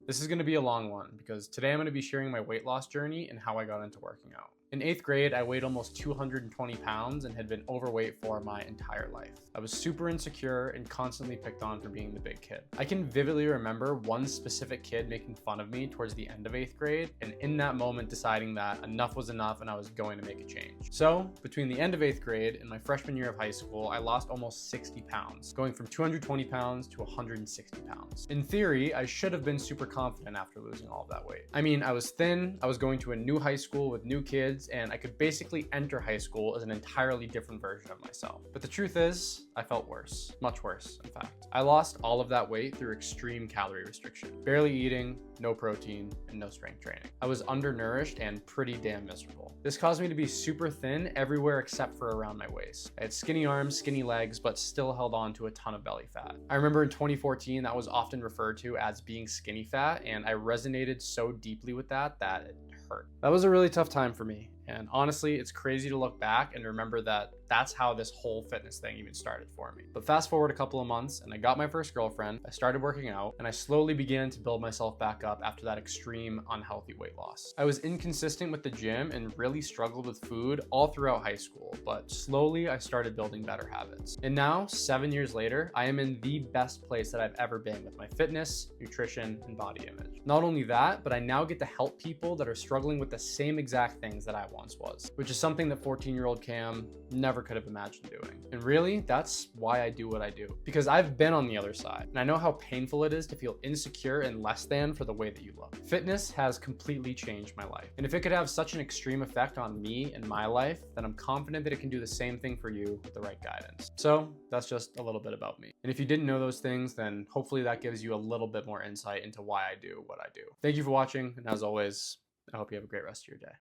This is going to be a long one because today I'm going to be sharing my weight loss journey and how I got into working out. In 8th grade, I weighed almost 220 pounds and had been overweight for my entire life. I was super insecure and constantly picked on for being the big kid. I can vividly remember one specific kid making fun of me towards the end of 8th grade, and in that moment deciding that enough was enough and I was going to make a change. So, between the end of 8th grade and my freshman year of high school, I lost almost 60 pounds, going from 220 pounds to 160 pounds. In theory, I should have been super confident after losing all of that weight. I mean, I was thin, I was going to a new high school with new kids, and I could basically enter high school as an entirely different version of myself. But the truth is, I felt worse. Much worse, in fact. I lost all of that weight through extreme calorie restriction. Barely eating, no protein, and no strength training. I was undernourished and pretty damn miserable. This caused me to be super thin everywhere except for around my waist. I had skinny arms, skinny legs, but still held on to a ton of belly fat. I remember in 2014 that was often referred to as being skinny fat, and I resonated so deeply with that it hurt. That was a really tough time for me. And honestly, it's crazy to look back and remember that that's how this whole fitness thing even started for me. But fast forward a couple of months and I got my first girlfriend, I started working out, and I slowly began to build myself back up after that extreme unhealthy weight loss. I was inconsistent with the gym and really struggled with food all throughout high school, but slowly I started building better habits. And now, 7 years later, I am in the best place that I've ever been with my fitness, nutrition, and body image. Not only that, but I now get to help people that are struggling with the same exact things that I once was, which is something that 14-year-old Cam never could have imagined doing. And really, that's why I do what I do. Because I've been on the other side, and I know how painful it is to feel insecure and less than for the way that you look. Fitness has completely changed my life. And if it could have such an extreme effect on me and my life, then I'm confident that it can do the same thing for you with the right guidance. So that's just a little bit about me. And if you didn't know those things, then hopefully that gives you a little bit more insight into why I do what I do. Thank you for watching, and as always, I hope you have a great rest of your day.